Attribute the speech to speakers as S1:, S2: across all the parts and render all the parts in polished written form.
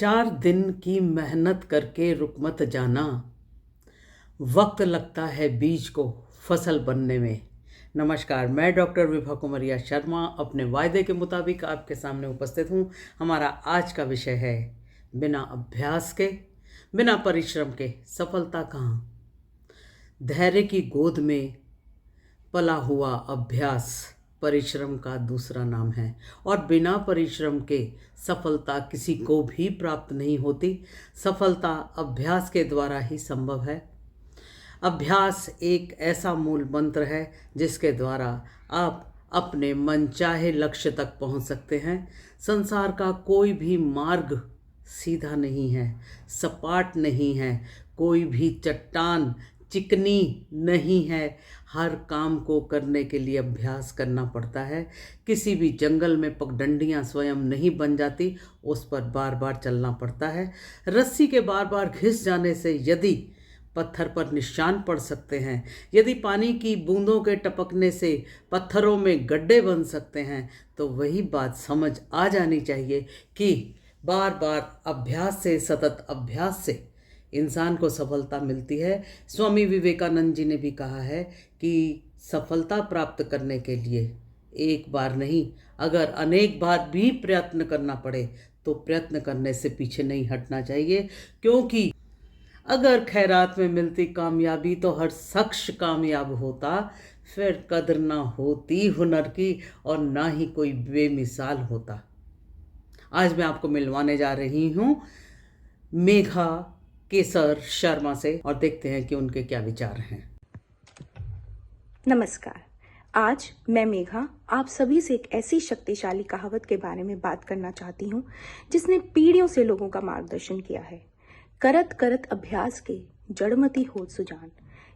S1: 4 दिन की मेहनत करके रुक मत जाना, वक्त लगता है बीज को फसल बनने में। नमस्कार, मैं डॉक्टर विभा कुमारिया शर्मा अपने वायदे के मुताबिक आपके सामने उपस्थित हूँ। हमारा आज का विषय है बिना अभ्यास के, बिना परिश्रम के सफलता कहाँ। धैर्य की गोद में पला हुआ अभ्यास परिश्रम का दूसरा नाम है और बिना परिश्रम के सफलता किसी को भी प्राप्त नहीं होती। सफलता अभ्यास के द्वारा ही संभव है। अभ्यास एक ऐसा मूल मंत्र है जिसके द्वारा आप अपने मनचाहे लक्ष्य तक पहुंच सकते हैं। संसार का कोई भी मार्ग सीधा नहीं है, सपाट नहीं है, कोई भी चट्टान चिकनी नहीं है। हर काम को करने के लिए अभ्यास करना पड़ता है। किसी भी जंगल में पगडंडियां स्वयं नहीं बन जाती, उस पर बार बार चलना पड़ता है। रस्सी के बार बार घिस जाने से यदि पत्थर पर निशान पड़ सकते हैं, यदि पानी की बूंदों के टपकने से पत्थरों में गड्ढे बन सकते हैं, तो वही बात समझ आ जानी चाहिए कि बार बार अभ्यास से, सतत अभ्यास से इंसान को सफलता मिलती है। स्वामी विवेकानंद जी ने भी कहा है कि सफलता प्राप्त करने के लिए एक बार नहीं, अगर अनेक बार भी प्रयत्न करना पड़े तो प्रयत्न करने से पीछे नहीं हटना चाहिए। क्योंकि अगर खैरात में मिलती कामयाबी तो हर शख्स कामयाब होता, फिर कदर ना होती हुनर की और ना ही कोई बेमिसाल होता। आज मैं आपको मिलवाने जा रही हूँ मेघा केसर शर्मा से और देखते हैं कि उनके क्या विचार हैं।
S2: नमस्कार। आज मैं मेघा आप सभी से एक ऐसी शक्तिशाली कहावत के बारे में बात करना चाहती हूँ जिसने पीढ़ियों से लोगों का मार्गदर्शन किया है। करत करत अभ्यास के जड़मती होत सुजान।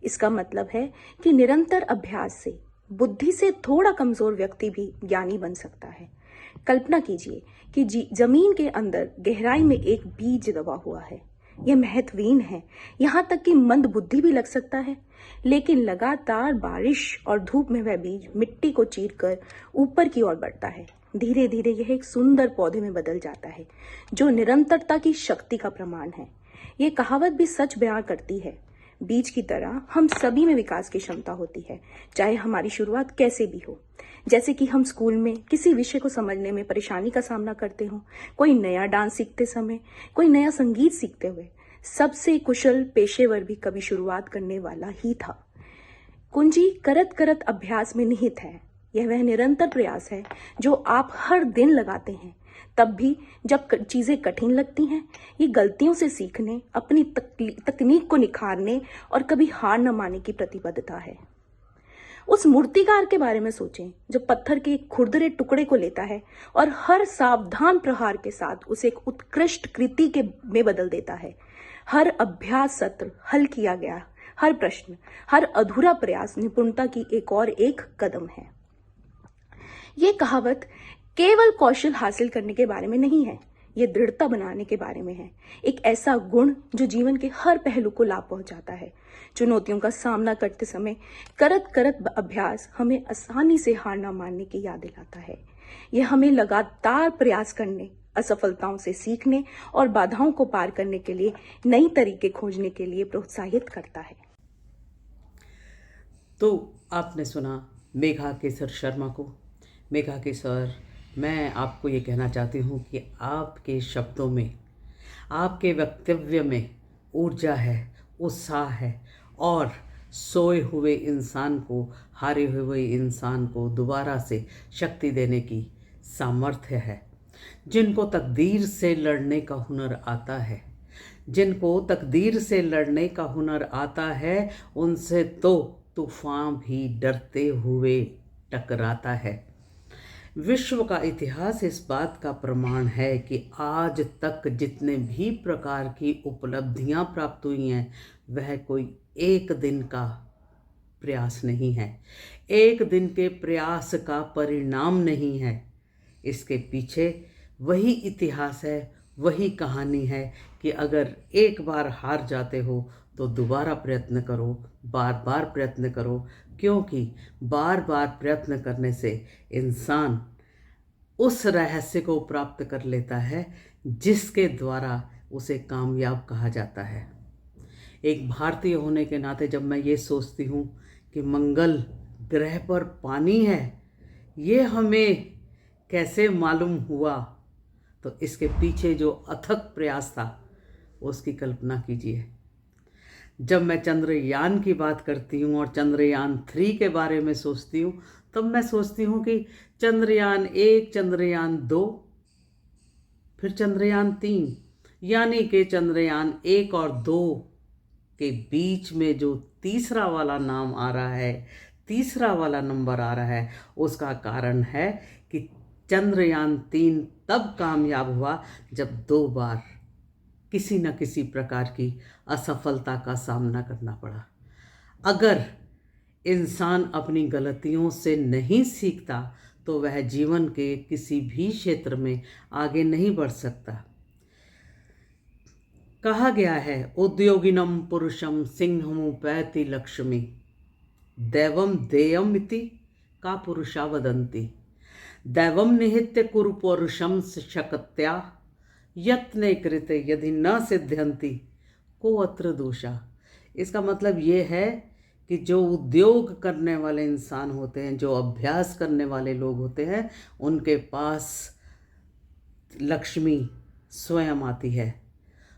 S2: इसका मतलब है कि निरंतर अभ्यास से बुद्धि से थोड़ा कमजोर व्यक्ति भी ज्ञानी बन सकता है। कल्पना कीजिए कि जमीन के अंदर गहराई में एक बीज दबा हुआ है। यह महत्वहीन है, यहाँ तक कि मंद बुद्धि भी लग सकता है, लेकिन लगातार बारिश और धूप में वह बीज मिट्टी को चीरकर ऊपर की ओर बढ़ता है। धीरे धीरे यह एक सुंदर पौधे में बदल जाता है जो निरंतरता की शक्ति का प्रमाण है। यह कहावत भी सच बयां करती है। बीज की तरह हम सभी में विकास की क्षमता होती है, चाहे हमारी शुरुआत कैसे भी हो। जैसे कि हम स्कूल में किसी विषय को समझने में परेशानी का सामना करते हो, कोई नया डांस सीखते समय, कोई नया संगीत सीखते हुए। सबसे कुशल पेशेवर भी कभी शुरुआत करने वाला ही था। कुंजी करत करत अभ्यास में निहित है। यह वह निरंतर प्रयास है जो आप हर दिन लगाते हैं, तब भी जब चीजें कठिन लगती हैं। ये गलतियों से सीखने, अपनी तकनीक को निखारने और कभी हार न मानने की प्रतिबद्धता है। उस मूर्तिकार के बारे में सोचें जो पत्थर के एक खुरदरे टुकड़े को लेता है और हर सावधान प्रहार के साथ उसे एक उत्कृष्ट कृति के में बदल देता है। हर अभ्यास सत्र, हल किया गया हर प्रश्न, हर अधूरा प्रयास निपुणता की एक कदम है। ये कहावत केवल कौशल हासिल करने के बारे में नहीं है, ये दृढ़ता बनाने के बारे में है। एक ऐसा गुण जो जीवन के हर पहलू को लाभ पहुंचाता है। चुनौतियों का सामना करते समय करत करत अभ्यास हमें आसानी से हार न मानने की याद दिलाता है। यह हमें लगातार प्रयास करने, असफलताओं से सीखने और बाधाओं को पार करने के लिए नई तरीके खोजने के लिए प्रोत्साहित करता है।
S1: तो आपने सुना मेघा केसर शर्मा को। मेघा केसर, मैं आपको ये कहना चाहती हूँ कि आपके शब्दों में, आपके वक्तव्य में ऊर्जा है, उत्साह है और सोए हुए इंसान को, हारे हुए इंसान को दोबारा से शक्ति देने की सामर्थ्य है। जिनको तकदीर से लड़ने का हुनर आता है, जिनको तकदीर से लड़ने का हुनर आता है, उनसे तो तूफान भी डरते हुए टकराता है। विश्व का इतिहास इस बात का प्रमाण है कि आज तक जितने भी प्रकार की उपलब्धियां प्राप्त हुई हैं, वह कोई एक दिन का प्रयास नहीं है, एक दिन के प्रयास का परिणाम नहीं है। इसके पीछे वही इतिहास है, वही कहानी है कि अगर एक बार हार जाते हो तो दोबारा प्रयत्न करो, बार बार प्रयत्न करो, क्योंकि बार बार प्रयत्न करने से इंसान उस रहस्य को प्राप्त कर लेता है जिसके द्वारा उसे कामयाब कहा जाता है। एक भारतीय होने के नाते जब मैं ये सोचती हूँ कि मंगल ग्रह पर पानी है, ये हमें कैसे मालूम हुआ, तो इसके पीछे जो अथक प्रयास था उसकी कल्पना कीजिए। जब मैं चंद्रयान की बात करती हूँ और चंद्रयान 3 के बारे में सोचती हूँ, तब मैं सोचती हूँ कि चंद्रयान 1, चंद्रयान 2, फिर चंद्रयान 3, यानी कि चंद्रयान 1 और 2 के बीच में जो तीसरा वाला नाम आ रहा है, तीसरा वाला नंबर आ रहा है, उसका कारण है कि चंद्रयान 3 तब कामयाब हुआ जब 2 बार किसी न किसी प्रकार की असफलता का सामना करना पड़ा। अगर इंसान अपनी गलतियों से नहीं सीखता तो वह जीवन के किसी भी क्षेत्र में आगे नहीं बढ़ सकता। कहा गया है, उद्योगिनम पुरुषम सिंहमुपैति लक्ष्मी दैवम देयम इति का पुरुषा वदन्ति दैवम निहित्य कुरु पुरुषम शक्त्या यत्ने कृते यदि न सिद्ध्यन्ति को अत्र दोषा। इसका मतलब ये है कि जो उद्योग करने वाले इंसान होते हैं, जो अभ्यास करने वाले लोग होते हैं, उनके पास लक्ष्मी स्वयं आती है।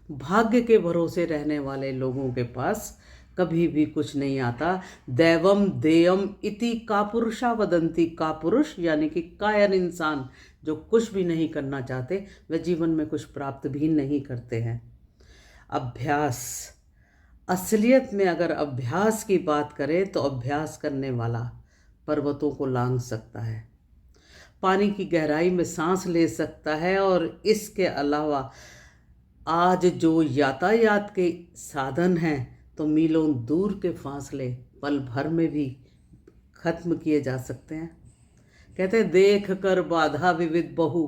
S1: भाग्य के भरोसे रहने वाले लोगों के पास कभी भी कुछ नहीं आता। दैवम देयम इति कापुरुषा वदंती। कापुरुष यानी कि कायर इंसान, जो कुछ भी नहीं करना चाहते, वे जीवन में कुछ प्राप्त भी नहीं करते हैं। अभ्यास, असलियत में अगर अभ्यास की बात करें तो अभ्यास करने वाला पर्वतों को लांघ सकता है, पानी की गहराई में सांस ले सकता है, और इसके अलावा आज जो यातायात के साधन हैं तो मीलों दूर के फासले पल भर में भी खत्म किए जा सकते हैं। कहते देख कर बाधा विविध बहु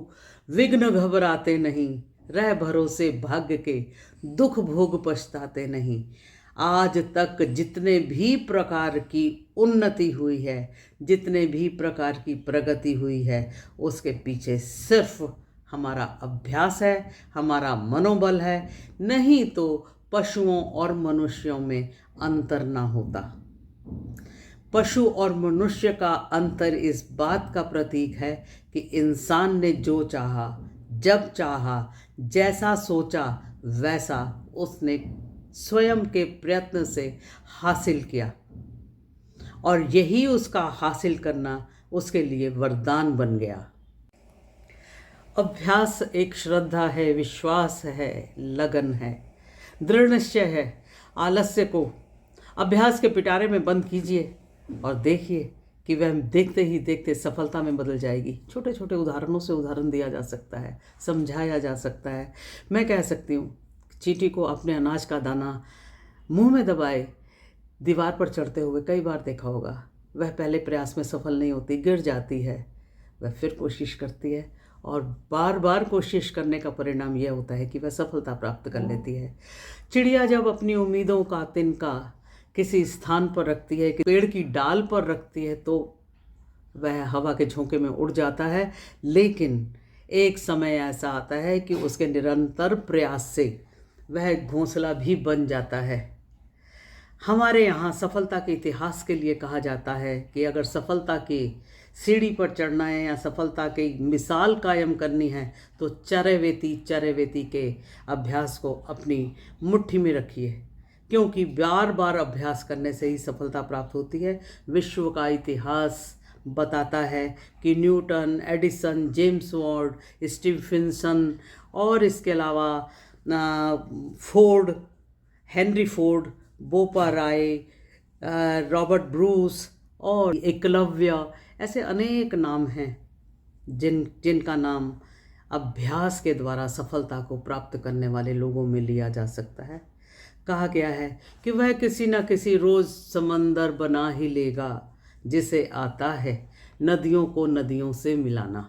S1: विघ्न घबराते नहीं, रह भरोसे भाग्य के दुख भोग पछताते नहीं। आज तक जितने भी प्रकार की उन्नति हुई है, जितने भी प्रकार की प्रगति हुई है, उसके पीछे सिर्फ हमारा अभ्यास है, हमारा मनोबल है। नहीं तो पशुओं और मनुष्यों में अंतर ना होता। पशु और मनुष्य का अंतर इस बात का प्रतीक है कि इंसान ने जो चाहा, जब चाहा, जैसा सोचा वैसा उसने स्वयं के प्रयत्न से हासिल किया, और यही उसका हासिल करना उसके लिए वरदान बन गया। अभ्यास एक श्रद्धा है, विश्वास है, लगन है, दृढ़ निश्चय है। आलस्य को अभ्यास के पिटारे में बंद कीजिए और देखिए कि वह देखते ही देखते सफलता में बदल जाएगी। छोटे छोटे उदाहरणों से उदाहरण दिया जा सकता है, समझाया जा सकता है। मैं कह सकती हूँ, चींटी को अपने अनाज का दाना मुंह में दबाए दीवार पर चढ़ते हुए कई बार देखा होगा। वह पहले प्रयास में सफल नहीं होती, गिर जाती है। वह फिर कोशिश करती है और बार बार कोशिश करने का परिणाम यह होता है कि वह सफलता प्राप्त कर लेती है। चिड़िया जब अपनी उम्मीदों का तिनका किसी स्थान पर रखती है, कि पेड़ की डाल पर रखती है, तो वह हवा के झोंके में उड़ जाता है। लेकिन एक समय ऐसा आता है कि उसके निरंतर प्रयास से वह घोंसला भी बन जाता है। हमारे यहाँ सफलता के इतिहास के लिए कहा जाता है कि अगर सफलता की सीढ़ी पर चढ़ना है या सफलता की मिसाल कायम करनी है तो चरैवेति के अभ्यास को अपनी मुट्ठी में रखिए, क्योंकि बार बार अभ्यास करने से ही सफलता प्राप्त होती है। विश्व का इतिहास बताता है कि Newton, Edison, James Watt, Stephenson और इसके अलावा फोर्ड, हेनरी फोर्ड, बोपा राय, रॉबर्ट ब्रूस और एकलव्य, ऐसे अनेक नाम हैं जिनका नाम अभ्यास के द्वारा सफलता को प्राप्त करने वाले लोगों में लिया जा सकता है। कहा गया है कि वह किसी न किसी रोज़ समंदर बना ही लेगा जिसे आता है नदियों को नदियों से मिलाना।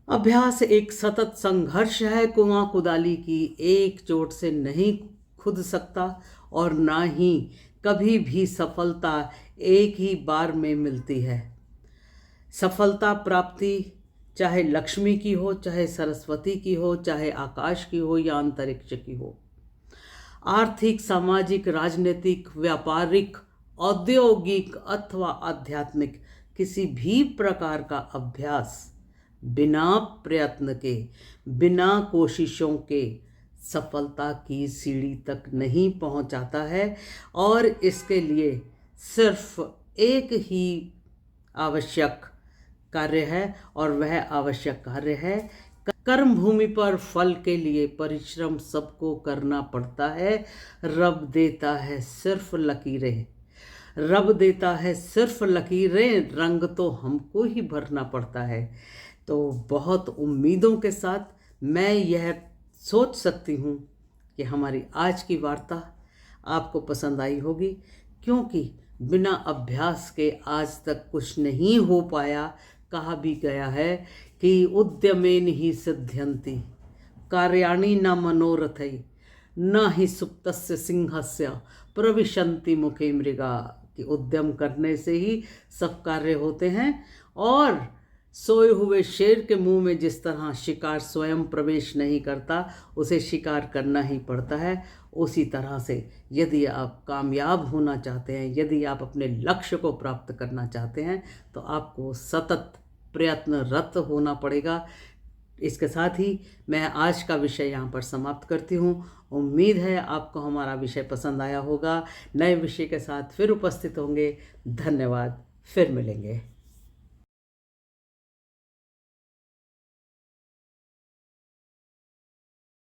S1: अभ्यास एक सतत संघर्ष है। कुआं कुदाली की एक चोट से नहीं खुद सकता और ना ही कभी भी सफलता एक ही बार में मिलती है। सफलता प्राप्ति चाहे लक्ष्मी की हो, चाहे सरस्वती की हो, चाहे आकाश की हो या अंतरिक्ष की हो। आर्थिक, सामाजिक, राजनीतिक, व्यापारिक, औद्योगिक अथवा आध्यात्मिक किसी भी प्रकार का अभ्यास बिना प्रयत्न के, बिना कोशिशों के सफलता की सीढ़ी तक नहीं पहुंचाता है। और इसके लिए सिर्फ एक ही आवश्यक कार्य है, और वह आवश्यक कार्य है कर्म भूमि पर फल के लिए परिश्रम सबको करना पड़ता है। रब देता है सिर्फ लकीरें, रब देता है सिर्फ लकीरें, रंग तो हमको ही भरना पड़ता है। तो बहुत उम्मीदों के साथ मैं यह सोच सकती हूँ कि हमारी आज की वार्ता आपको पसंद आई होगी, क्योंकि बिना अभ्यास के आज तक कुछ नहीं हो पाया। कहा भी गया है कि उद्यमेन ही सिद्ध्यन्ति कार्याणि न मनोरथै न ही सुप्तस्य सिंहस्य प्रविशन्ति मुखे मृगा, कि उद्यम करने से ही सब कार्य होते हैं। और सोए हुए शेर के मुंह में जिस तरह शिकार स्वयं प्रवेश नहीं करता, उसे शिकार करना ही पड़ता है। उसी तरह से यदि आप कामयाब होना चाहते हैं, यदि आप अपने लक्ष्य को प्राप्त करना चाहते हैं, तो आपको सतत प्रयत्नरत होना पड़ेगा। इसके साथ ही मैं आज का विषय यहाँ पर समाप्त करती हूँ। उम्मीद है आपको हमारा विषय पसंद आया होगा। नए विषय के साथ फिर उपस्थित होंगे। धन्यवाद, फिर मिलेंगे।